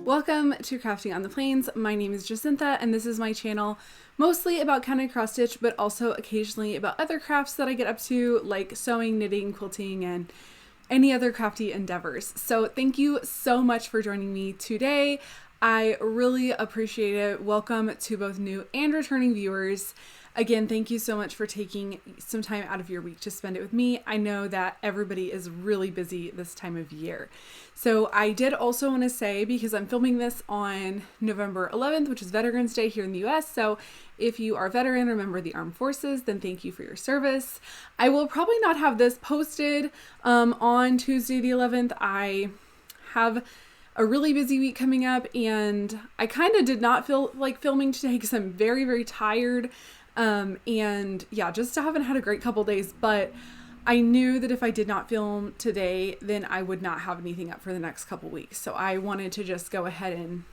Welcome to Crafting on the Plains. My name is Jacintha and this is my channel mostly about kind of cross stitch, but also occasionally about other crafts that I get up to, like sewing, knitting, quilting, and any other crafty endeavors. So thank you so much for joining me today. I really appreciate it. Welcome to both new and returning viewers. Again, thank you so much for taking some time out of your week to spend it with me. I know that everybody is really busy this time of year. So I did also want to say, because I'm filming this on November 11th, which is Veterans Day here in the US. So if you are a veteran or member of the armed forces, then thank you for your service. I will probably not have this posted on Tuesday the 11th. I have a really busy week coming up and I kind of did not feel like filming today because I'm very, very tired. And yeah, just haven't had a great couple days, but I knew that if I did not film today, then I would not have anything up for the next couple weeks. So I wanted to just go ahead and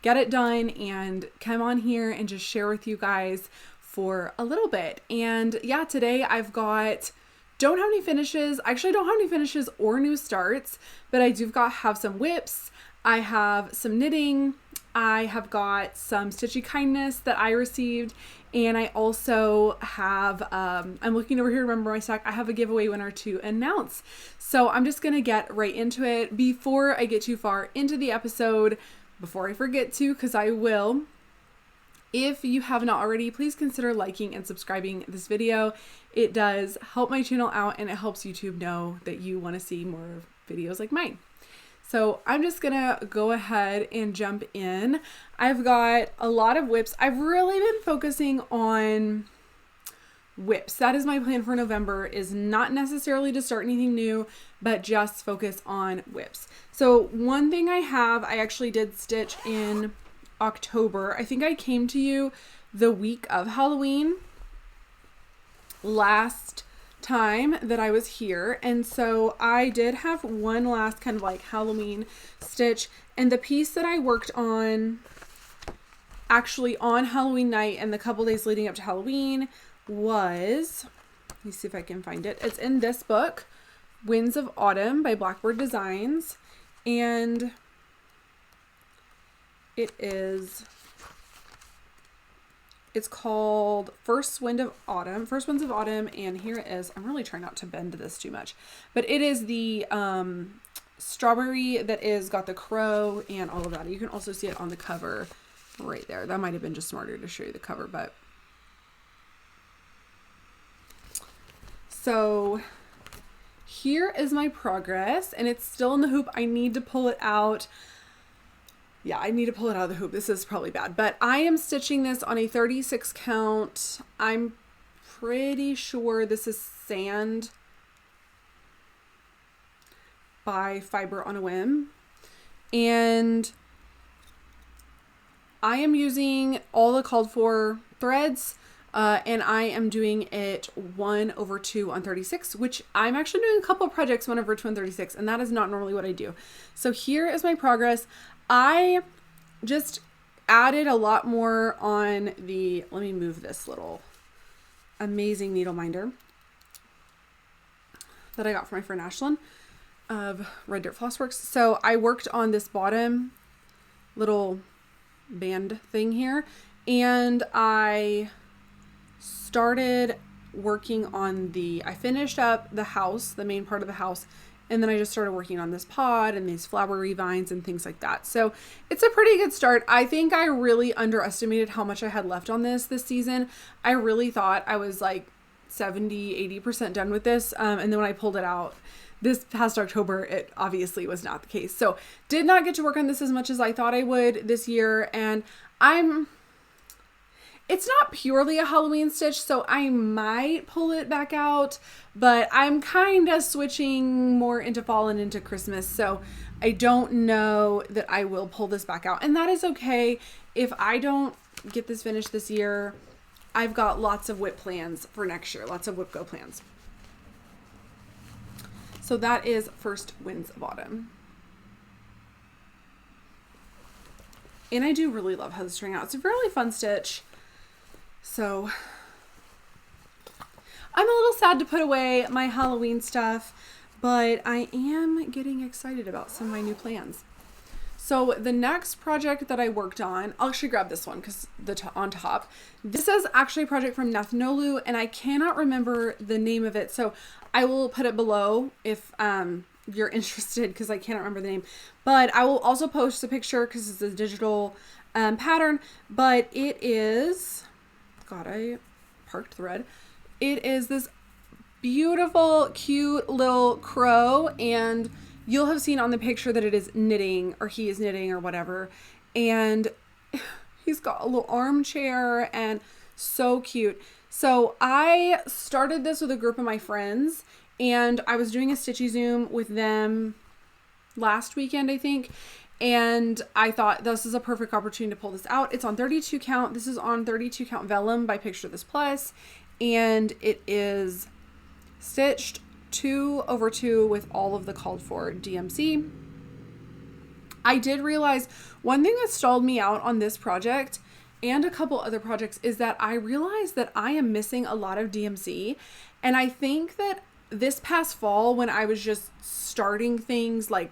get it done and come on here and just share with you guys for a little bit. And yeah, today I've got, don't have any finishes. Actually, I don't have any finishes or new starts, but I do have some whips. I have some knitting. I have got some Stitchy kindness that I received. And I also have, I'm looking over here to remember my stack. I have a giveaway winner to announce. So I'm just going to get right into it. Before I get too far into the episode, before I forget to, because I will, if you have not already, please consider liking and subscribing this video. It does help my channel out and it helps YouTube know that you want to see more videos like mine. So I'm just gonna go ahead and jump in. I've got a lot of whips. I've really been focusing on whips. That is my plan for November, is not necessarily to start anything new, but just focus on whips. So one thing I actually did stitch in October. I think I came to you the week of Halloween last time that I was here, and so I did have one last kind of like Halloween stitch, and the piece that I worked on actually on Halloween night and the couple days leading up to Halloween was, let me see if I can find it. It's in this book, Winds of Autumn by Blackbird Designs, and it's called First Winds of Autumn, and here it is. I'm really trying not to bend this too much, but it is the strawberry that is got the crow and all of that. You can also see it on the cover right there. That might have been just smarter to show you the cover, but so here is my progress, and it's still in the hoop. I need to pull it out. Yeah, I need to pull it out of the hoop. This is probably bad, but I am stitching this on a 36 count. I'm pretty sure this is Sand by Fiber on a Whim. And I am using all the called for threads, and I am doing it 1/2 on 36, which I'm actually doing a couple of projects 1/2 on 36, and that is not normally what I do. So here is my progress. I just added a lot more on the, let me move this little amazing needle minder that I got from my friend Ashlyn of Red Dirt Floss Works. So I worked on this bottom little band thing here, and I started working on I finished up the house, the main part of the house, and then I just started working on this pod and these flowery vines and things like that. So it's a pretty good start. I think I really underestimated how much I had left on this season. I really thought I was like 70-80% done with this. And then when I pulled it out this past October, it obviously was not the case. So did not get to work on this as much as I thought I would this year. And it's not purely a Halloween stitch, so I might pull it back out, but I'm kind of switching more into fall and into Christmas, so I don't know that I will pull this back out. And that is okay. If I don't get this finished this year, I've got lots of whip plans for next year, lots of whip go plans. So that is First Winds of Autumn. And I do really love how this turned out. It's a really fun stitch. So I'm a little sad to put away my Halloween stuff, but I am getting excited about some of my new plans. So the next project that I worked on, I'll actually grab this one because on top. This is actually a project from Nathnolu, and I cannot remember the name of it. So I will put it below if you're interested, because I cannot remember the name. But I will also post a picture because it's a digital pattern. But it is, God, I parked thread. It is this beautiful, cute little crow, and you'll have seen on the picture that it is knitting, or he is knitting or whatever. And he's got a little armchair and so cute. So I started this with a group of my friends, and I was doing a Stitchy Zoom with them last weekend, I think. And I thought this is a perfect opportunity to pull this out. It's on 32 count. This is on 32 count vellum by Picture This Plus. And it is stitched 2/2 with all of the called for DMC. I did realize one thing that stalled me out on this project and a couple other projects is that I realized that I am missing a lot of DMC. And I think that this past fall, when I was just starting things, like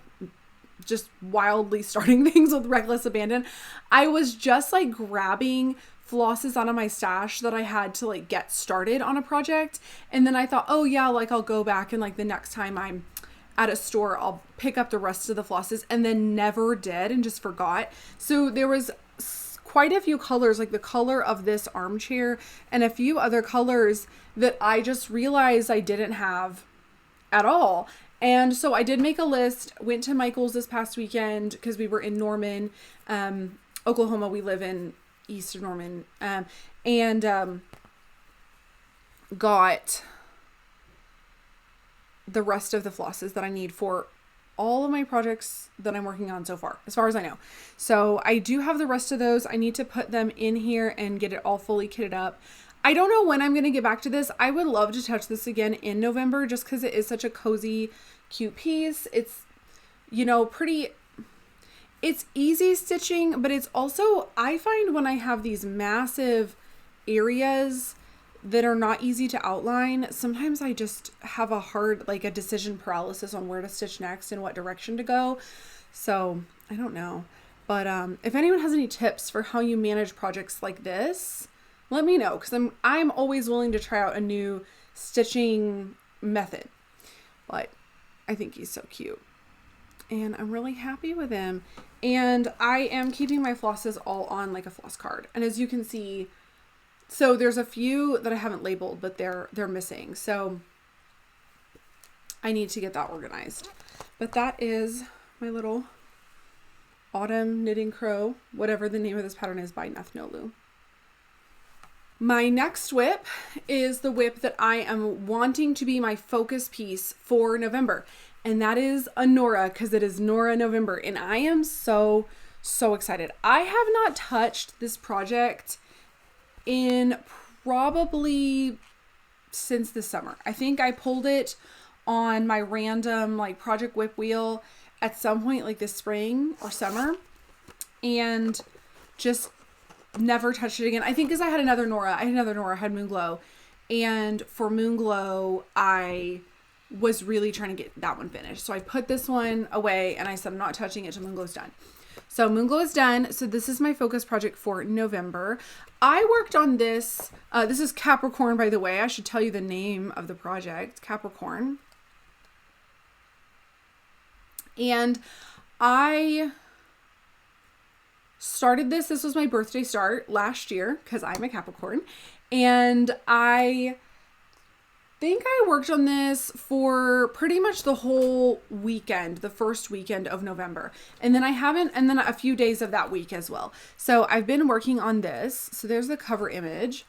just wildly starting things with reckless abandon, I was just like grabbing flosses out of my stash that I had to like get started on a project. And then I thought, oh yeah, like I'll go back and like the next time I'm at a store, I'll pick up the rest of the flosses, and then never did and just forgot. So there was quite a few colors, like the color of this armchair and a few other colors that I just realized I didn't have at all. And so I did make a list, went to Michael's this past weekend because we were in Norman, Oklahoma. We live in east of Norman, and got the rest of the flosses that I need for all of my projects that I'm working on so far, as far as I know. So I do have the rest of those. I need to put them in here and get it all fully kitted up. I don't know when I'm going to get back to this. I would love to touch this again in November just because it is such a cozy, cute piece. It's, you know, it's easy stitching, but it's also, I find when I have these massive areas that are not easy to outline, sometimes I just have a decision paralysis on where to stitch next and what direction to go. So I don't know, but if anyone has any tips for how you manage projects like this, let me know, because I'm always willing to try out a new stitching method. But I think he's so cute, and I'm really happy with him. And I am keeping my flosses all on like a floss card. And as you can see, so there's a few that I haven't labeled, but they're missing. So I need to get that organized. But that is my little autumn knitting crow, whatever the name of this pattern is, by Nathnolu. My next WIP is the WIP that I am wanting to be my focus piece for November. And that is a Nora, because it is Nora November. And I am so excited. I have not touched this project in probably since the summer. I think I pulled it on my random like project WIP wheel at some point like this spring or summer, and just never touched it again. I think because I had another Nora. I had Moonglow. And for Moonglow, I was really trying to get that one finished. So I put this one away and I said I'm not touching it till Moonglow's done. So Moonglow is done. So this is my focus project for November. I worked on this. This is Capricorn, by the way. I should tell you the name of the project, Capricorn. And I started this. This was my birthday start last year because I'm a Capricorn. And I think I worked on this for pretty much the whole weekend, the first weekend of November. And then and then a few days of that week as well. So I've been working on this. So there's the cover image.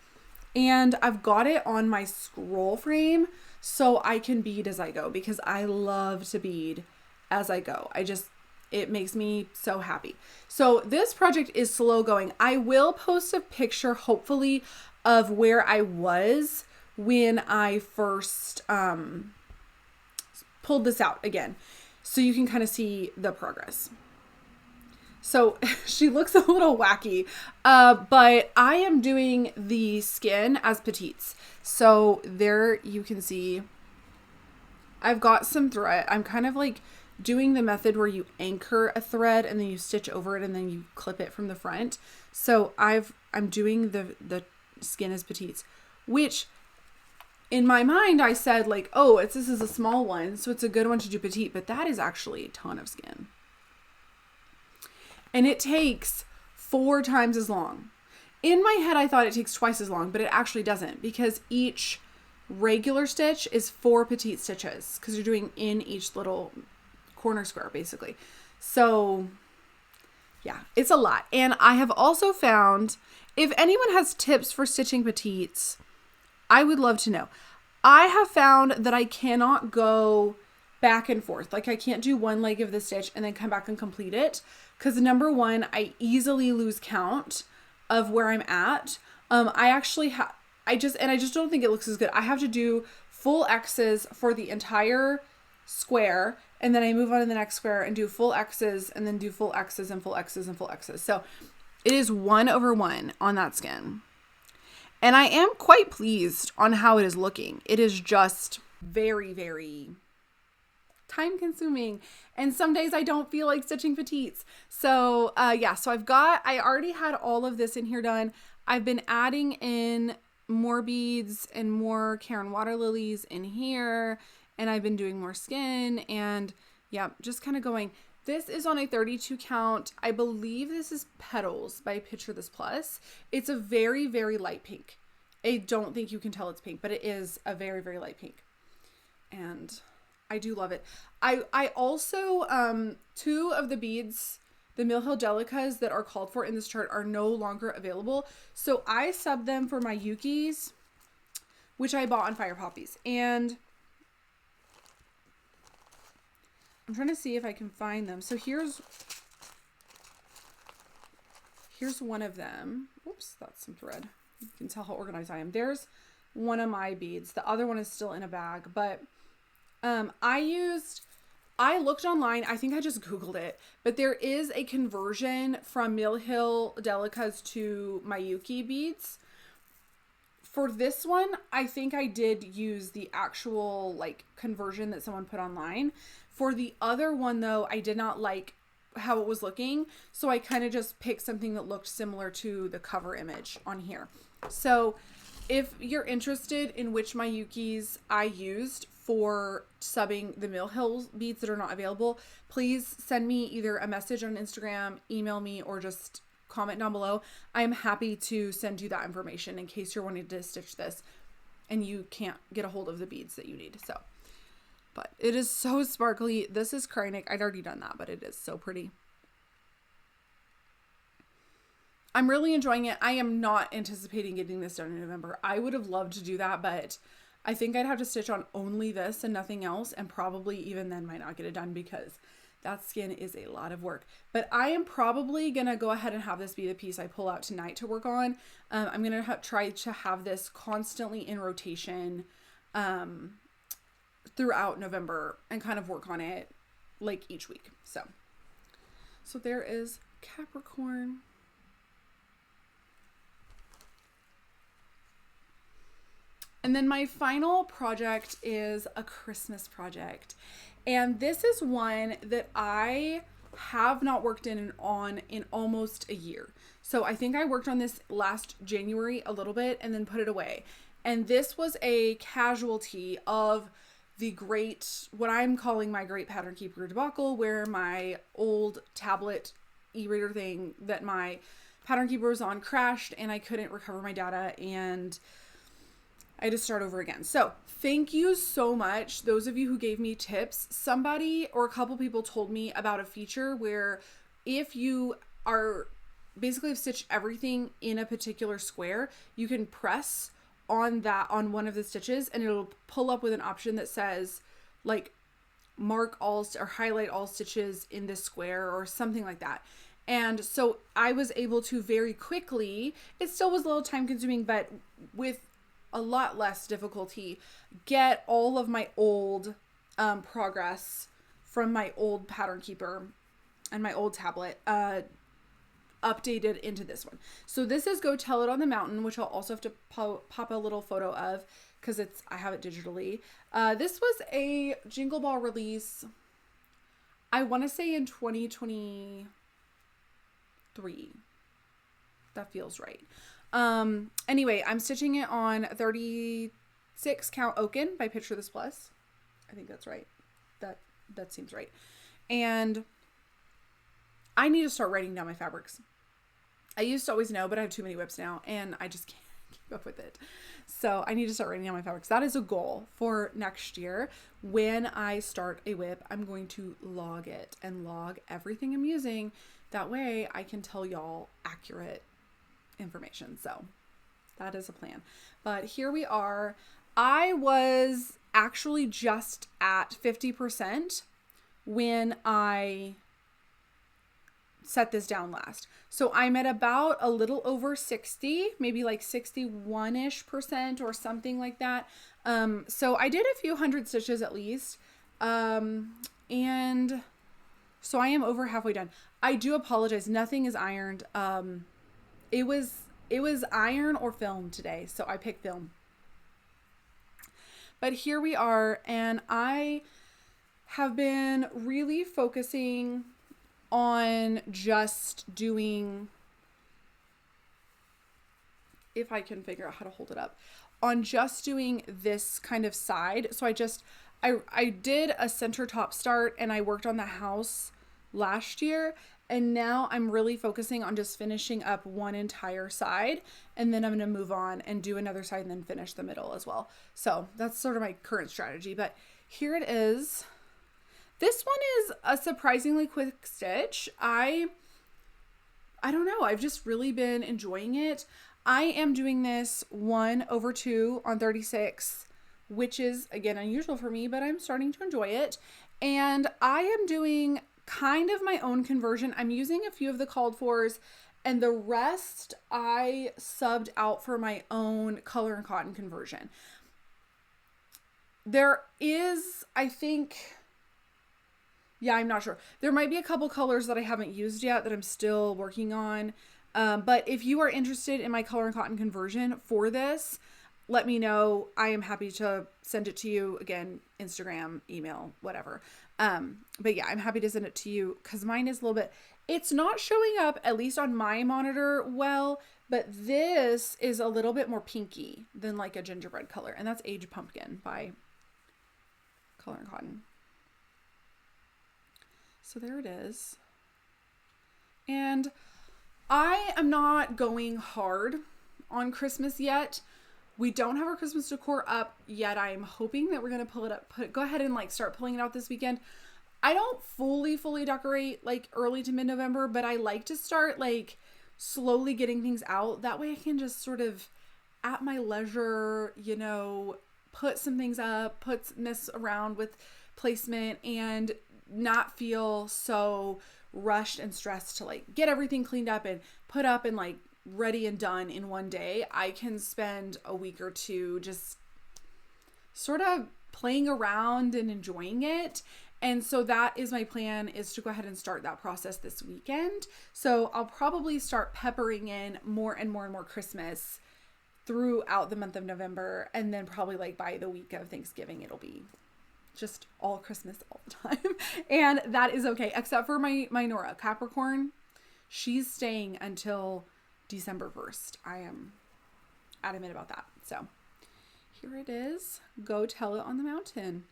And I've got it on my scroll frame so I can bead as I go, because I love to bead as I go. It makes me so happy. So this project is slow going. I will post a picture, hopefully, of where I was when I first pulled this out again, so you can kind of see the progress. So she looks a little wacky, but I am doing the skin as petites. So there you can see I've got some thread. I'm kind of like doing the method where you anchor a thread and then you stitch over it and then you clip it from the front. So I'm doing the skin as petites, which in my mind I said like, oh, this is a small one, so it's a good one to do petite, but that is actually a ton of skin. And it takes 4 times as long. In my head, I thought it takes twice as long, but it actually doesn't, because each regular stitch is 4 petite stitches because you're doing in each little corner square basically. So yeah, it's a lot. And I have also found, if anyone has tips for stitching petites, I would love to know. I have found that I cannot go back and forth. Like I can't do one leg of the stitch and then come back and complete it. Because number one, I easily lose count of where I'm at. I just don't think it looks as good. I have to do full X's for the entire square, and then I move on to the next square and do full X's, and then do full X's and full X's and full X's. So it is 1/1 on that skin. And I am quite pleased on how it is looking. It is just very, very time consuming. And some days I don't feel like stitching petites. So yeah, so I already had all of this in here done. I've been adding in more beads and more Karen water lilies in here. And I've been doing more skin and yeah, just kind of going. This is on a 32 count. I believe this is Petals by Picture This Plus. It's a very, very light pink. I don't think you can tell it's pink, but it is a very, very light pink. And I do love it. I also, 2 of the beads, the Mill Hill Delicas that are called for in this chart, are no longer available. So I subbed them for my Yukis, which I bought on Fire Poppies. And I'm trying to see if I can find them. So here's one of them. Oops, that's some thread. You can tell how organized I am. There's one of my beads. The other one is still in a bag, but I looked online. I think I just Googled it, but there is a conversion from Mill Hill Delicas to Mayuki beads. For this one, I think I did use the actual like conversion that someone put online. For the other one though, I did not like how it was looking. So I kind of just picked something that looked similar to the cover image on here. So if you're interested in which Mayukis I used for subbing the Mill Hill beads that are not available, please send me either a message on Instagram, email me, or just comment down below. I am happy to send you that information in case you're wanting to stitch this and you can't get a hold of the beads that you need. So, but it is so sparkly. This is Krynic. I'd already done that, but it is so pretty. I'm really enjoying it. I am not anticipating getting this done in November. I would have loved to do that, but I think I'd have to stitch on only this and nothing else, and probably even then might not get it done because that skin is a lot of work. But I am probably going to go ahead and have this be the piece I pull out tonight to work on. I'm going to try to have this constantly in rotation throughout November and kind of work on it like each week. So there is Capricorn. And then my final project is a Christmas project. And this is one that I have not worked on in almost a year. So I think I worked on this last January a little bit and then put it away. And this was a casualty of the what I'm calling my great pattern keeper debacle, where my old tablet e-reader thing that my pattern keeper was on crashed and I couldn't recover my data and I had to start over again. So thank you so much. Those of you who gave me tips, somebody or a couple people told me about a feature where if you are basically have stitched everything in a particular square, you can press on one of the stitches and it'll pull up with an option that says like mark all or highlight all stitches in this square or something like that. And so I was able to very quickly, it still was a little time consuming, but with a lot less difficulty, get all of my old progress from my old pattern keeper and my old tablet updated into this one. So this is Go Tell It on the Mountain, which I'll also have to pop a little photo of because I have it digitally. This was a Jingle Ball release. I want to say in 2023. That feels right. Anyway, I'm stitching it on 36 count Oaken by Picture This Plus. I think that's right. That seems right. And I need to start writing down my fabrics. I used to always know, but I have too many whips now and I just can't keep up with it. So I need to start writing down my fabrics. That is a goal for next year. When I start a whip, I'm going to log it and log everything I'm using. That way I can tell y'all accurate information. So that is a plan. But here we are. I was actually just at 50% when I set this down last. So I'm at about a little over 60, maybe like 61-ish% or something like that. So I did a few hundred stitches at least. And so I am over halfway done. I do apologize. Nothing is ironed. It was iron or film today. So I picked film. But here we are, and I have been really focusing on just doing, if I can figure out how to hold it up, on just doing this kind of side. So I did a center top start and I worked on the house last year, and now I'm really focusing on just finishing up one entire side, and then I'm going to move on and do another side and then finish the middle as well. So that's sort of my current strategy, but here it is. This one is a surprisingly quick stitch. I don't know. I've just really been enjoying it. I am doing this 1/2 on 36, which is again unusual for me, but I'm starting to enjoy it. And I am doing kind of my own conversion. I'm using a few of the called fors, and the rest I subbed out for my own color and cotton conversion. There is, I think, yeah, I'm not sure. There might be a couple colors that I haven't used yet that I'm still working on. But if you are interested in my color and cotton conversion for this, let me know. I am happy to send it to you. Again, Instagram, email, whatever. But yeah, I'm happy to send it to you because mine is a little bit, it's not showing up, at least on my monitor, well, but this is a little bit more pinky than like a gingerbread color. And that's Age Pumpkin by Color and Cotton. So there it is. And I am not going hard on Christmas yet. We don't have our Christmas decor up yet. I'm hoping that we're going to pull it up. Go ahead and like start pulling it out this weekend. I don't fully decorate like early to mid-November, but I like to start like slowly getting things out. That way I can just sort of at my leisure, you know, put some things up, mess around with placement and not feel so rushed and stressed to like get everything cleaned up and put up and like ready and done in one day. I can spend a week or two just sort of playing around and enjoying it. And so that is my plan, is to go ahead and start that process this weekend. So I'll probably start peppering in more and more Christmas throughout the month of November. And then probably like by the week of Thanksgiving, it'll be just all Christmas all the time. And that is okay, except for my Nora, Capricorn. She's staying until December 1st. I am adamant about that. So here it is. Go tell it on the mountain.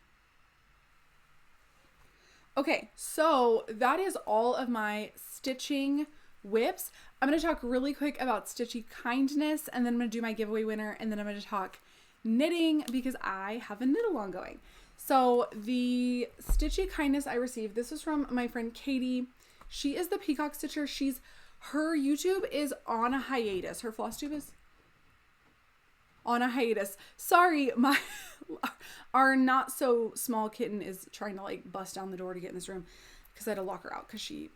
Okay, so that is all of my stitching whips. I'm going to talk really quick about Stitchy Kindness, and then I'm going to do my giveaway winner, and then I'm going to talk knitting because I have a knit-along going. So the Stitchy Kindness I received, this is from my friend Katie. She is the Peacock Stitcher. Her YouTube is on a hiatus. Her Flosstube is on a hiatus. Sorry, our not so small kitten is trying to like bust down the door to get in this room because I had to lock her out because she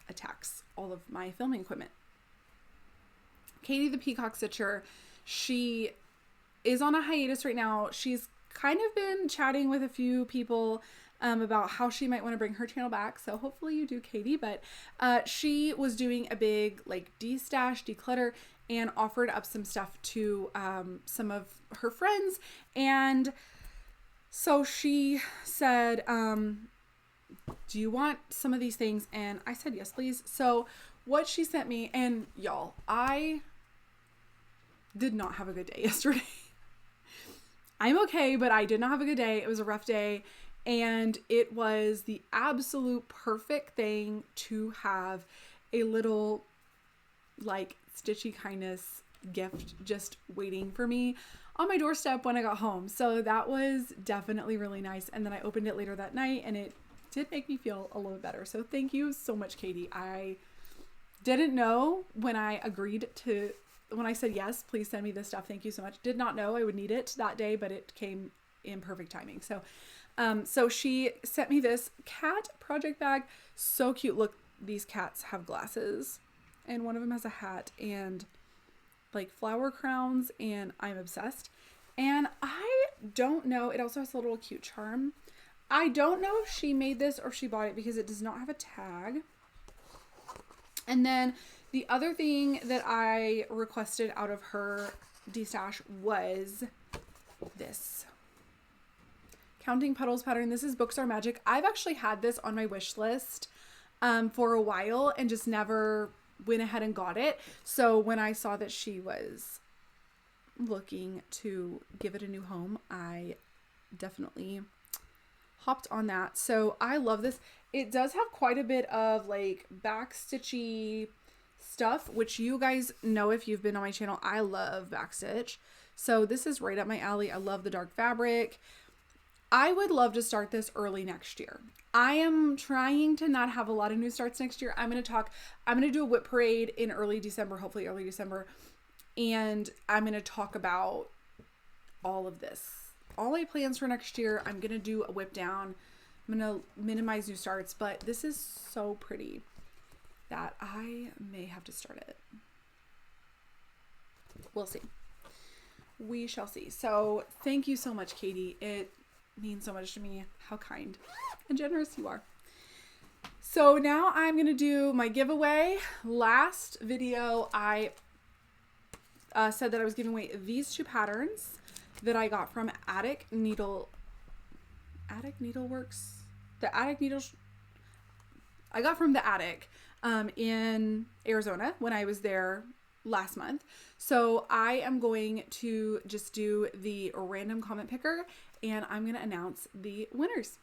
attacks all of my filming equipment. Katie the Peacock Stitcher, she is on a hiatus right now. She's kind of been chatting with a few people about how she might want to bring her channel back. So hopefully you do, Katie. But she was doing a big like de-stash, declutter, and offered up some stuff to some of her friends. And so she said, do you want some of these things? And I said, yes, please. So what she sent me, and y'all, I did not have a good day yesterday. I'm okay, but I did not have a good day. It was a rough day. And it was the absolute perfect thing to have a little like Stitchy kindness gift just waiting for me on my doorstep when I got home. So that was definitely really nice. And then I opened it later that night and it did make me feel a little bit better. So thank you so much, Katie. I didn't know when I said, yes, please send me this stuff. Thank you so much. Did not know I would need it that day, but it came in perfect timing. So she sent me this cat project bag. So cute. Look, these cats have glasses and one of them has a hat and like flower crowns, and I'm obsessed. And I don't know. It also has a little cute charm. I don't know if she made this or if she bought it because it does not have a tag. And then the other thing that I requested out of her destash was this Counting Petals pattern. This is Books Are Magic. I've actually had this on my wish list for a while and just never went ahead and got it. So when I saw that she was looking to give it a new home, I definitely hopped on that. So I love this. It does have quite a bit of like back stitchy stuff, which you guys know if you've been on my channel, I love backstitch. So this is right up my alley. I love the dark fabric. I would love to start this early next year. I am trying to not have a lot of new starts next year. I'm going to do a whip parade in early December, hopefully early December. And I'm going to talk about all of this, all my plans for next year. I'm going to do a whip down. I'm going to minimize new starts, but this is so pretty that I may have to start it. We'll see. We shall see. So thank you so much, Katie. It means so much to me. How kind and generous you are. So now I'm going to do my giveaway. Last video, I said that I was giving away these two patterns that I got from Attic Needleworks. The Attic Needles I got from the Attic in Arizona when I was there last month. So I am going to just do the random comment picker and I'm going to announce the winners.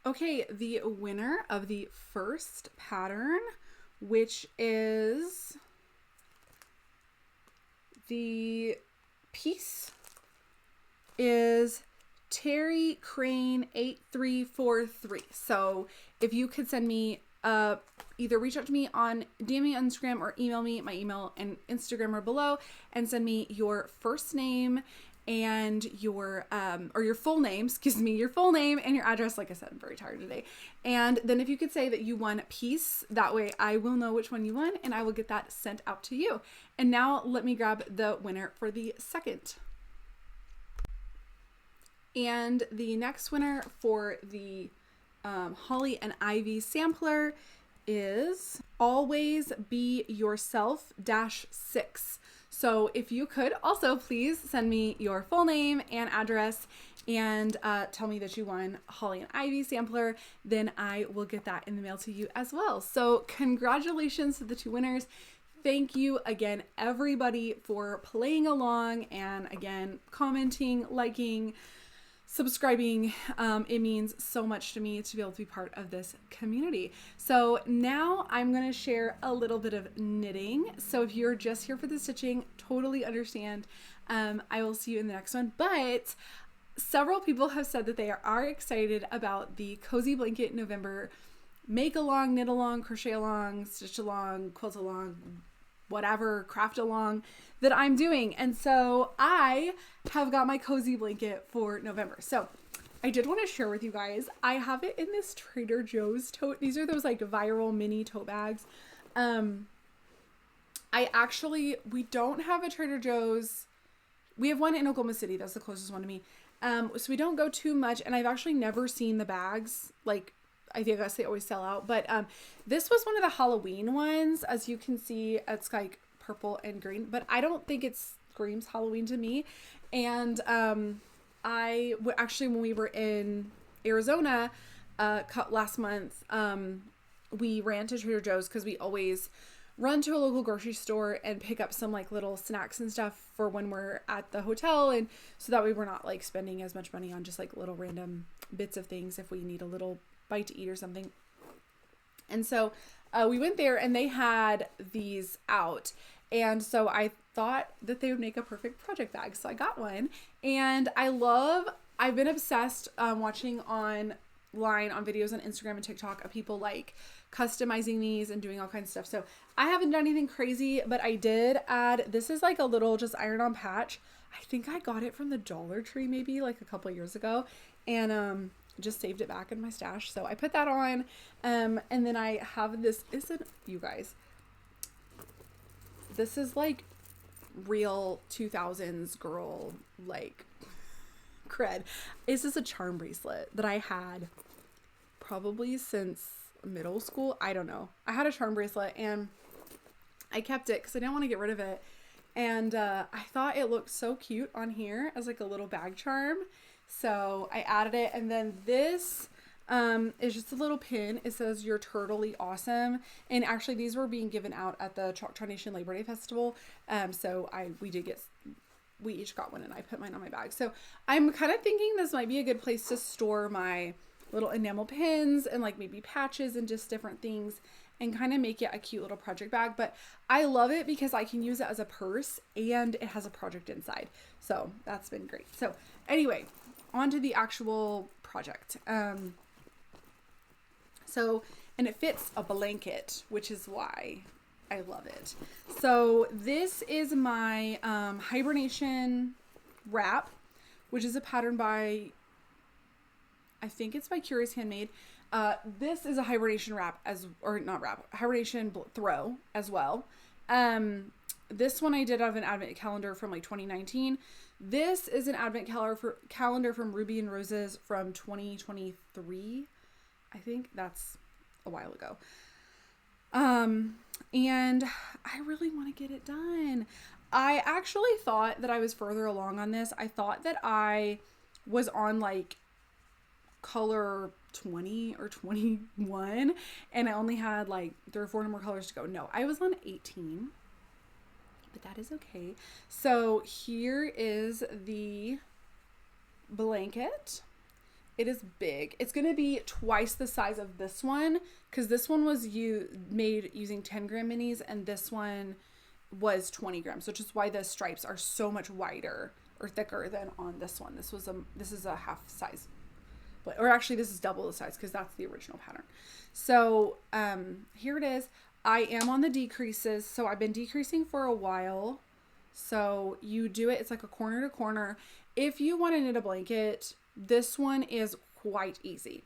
Okay, the winner of the first pattern, which is the piece, is Terry Crane 8343. So if you could send me either reach out to me on DM me on Instagram or email me. My email and Instagram are below, and send me your first name and your or your full name, your full name and your address. Like I said, I'm very tired today. And then if you could say that you won a piece, that way I will know which one you won and I will get that sent out to you. And now let me grab the winner for the second. And the next winner for the Holly and Ivy sampler is Always Be Yourself -6. So if you could also please send me your full name and address and tell me that you won Holly and Ivy sampler, then I will get that in the mail to you as well. So congratulations to the two winners. Thank you again, everybody, for playing along and again, commenting, liking, subscribing. It means so much to me to be able to be part of this community. So now I'm going to share a little bit of knitting. So if you're just here for the stitching, totally understand. I will see you in the next one. But several people have said that they are excited about the Cozy Blanket November make along, knit along, crochet along, stitch along, quilt along, whatever, craft along that I'm doing. And so I have got my cozy blanket for November. So I did want to share with you guys, I have it in this Trader Joe's tote. These are those like viral mini tote bags. We don't have a Trader Joe's. We have one in Oklahoma City. That's the closest one to me. So we don't go too much. And I've actually never seen the bags. Like, I guess they always sell out, but this was one of the Halloween ones. As you can see, it's like purple and green, but I don't think it screams Halloween to me. And actually, when we were in Arizona last month, we ran to Trader Joe's because we always run to a local grocery store and pick up some like little snacks and stuff for when we're at the hotel, and so that way we're not like spending as much money on just like little random bits of things if we need a little bite to eat or something. And so we went there and they had these out, and so I thought that they would make a perfect project bag, so I got one. And I've been obsessed watching online on videos on Instagram and TikTok of people like customizing these and doing all kinds of stuff. So I haven't done anything crazy, but I did add, this is like a little just iron-on patch. I think I got it from the Dollar Tree maybe like a couple of years ago, and just saved it back in my stash. So I put that on, and then I have this, you guys, this is like real 2000s girl like cred. This is a charm bracelet that I had probably since middle school. I don't know. I had a charm bracelet and I kept it because I didn't want to get rid of it. And I thought it looked so cute on here as like a little bag charm. So I added it. And then this is just a little pin. It says "You're totally awesome." And actually these were being given out at the Choctaw Nation Labor Day Festival. So we each got one and I put mine on my bag. So I'm kind of thinking this might be a good place to store my little enamel pins and like maybe patches and just different things, and kind of make it a cute little project bag. But I love it because I can use it as a purse and it has a project inside. So that's been great. So anyway, on to the actual project. And it fits a blanket, which is why I love it. So this is my Hibernation wrap, which is a pattern by, I think it's by Curious Handmade. This is a Hibernation Hibernation throw as well. This one I did out of an advent calendar from like 2019. This is an advent calendar from Ruby and Roses from 2023. I think that's a while ago. And I really want to get it done. I actually thought that I was further along on this. I thought that I was on like color 20 or 21 and I only had like 3 or 4 more colors to go. No, I was on 18, but that is okay. So here is the blanket. It is big. It's going to be twice the size of this one because this one was made using 10 gram minis and this one was 20 grams, which is why the stripes are so much wider or thicker than on this one. This is a half size, or actually this is double the size because that's the original pattern. So here it is. I am on the decreases. So I've been decreasing for a while. So you do it. It's like a corner to corner. If you want to knit a blanket, this one is quite easy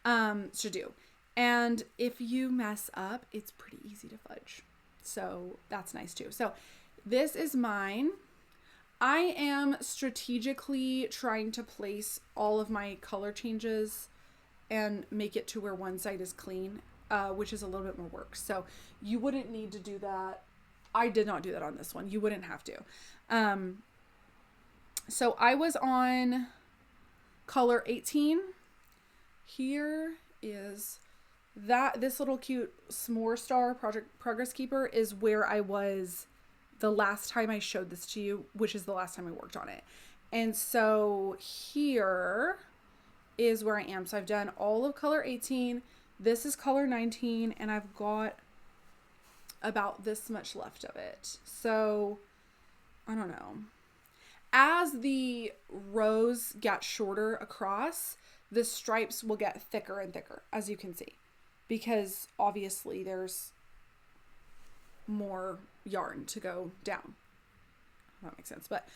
to do. And if you mess up, it's pretty easy to fudge. So that's nice too. So this is mine. I am strategically trying to place all of my color changes and make it to where one side is clean, which is a little bit more work. So you wouldn't need to do that. I did not do that on this one. You wouldn't have to. So I was on color 18. Here is this little cute S'more Star Progress Keeper is where I was the last time I showed this to you, which is the last time I worked on it. And so here is where I am. So I've done all of color 18. This is color 19 and I've got about this much left of it. So I don't know. As the rows get shorter across, the stripes will get thicker and thicker, as you can see, because obviously there's more yarn to go down. That makes sense. But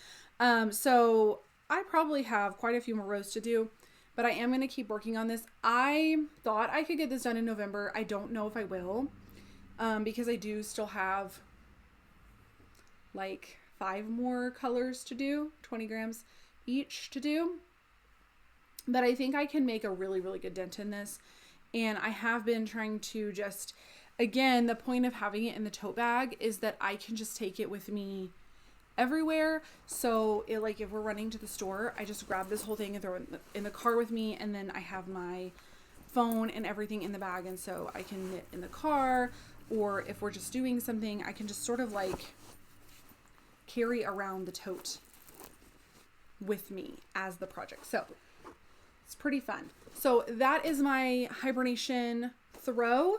so I probably have quite a few more rows to do, but I am going to keep working on this. I thought I could get this done in November. I don't know if I will, because I do still have like 5 more colors to do, 20 grams each to do. But I think I can make a really, really good dent in this. And I have been trying to just, again, the point of having it in the tote bag is that I can just take it with me everywhere. So like if we're running to the store, I just grab this whole thing and throw it in the car with me. And then I have my phone and everything in the bag. And so I can knit in the car, or if we're just doing something, I can just sort of like carry around the tote with me as the project. So it's pretty fun. So that is my hibernation throw.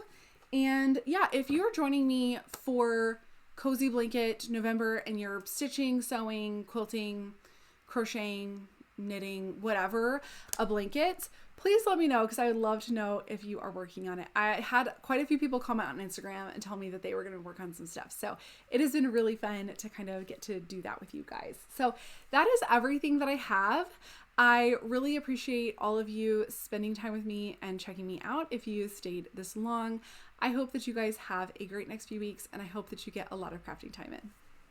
And yeah, if you're joining me for Cozy Blanket November and you're stitching, sewing, quilting, crocheting, knitting, whatever, a blanket, please let me know, because I would love to know if you are working on it. I had quite a few people comment on Instagram and tell me that they were going to work on some stuff. So it has been really fun to kind of get to do that with you guys. So that is everything that I have. I really appreciate all of you spending time with me and checking me out if you stayed this long. I hope that you guys have a great next few weeks, and I hope that you get a lot of crafting time in.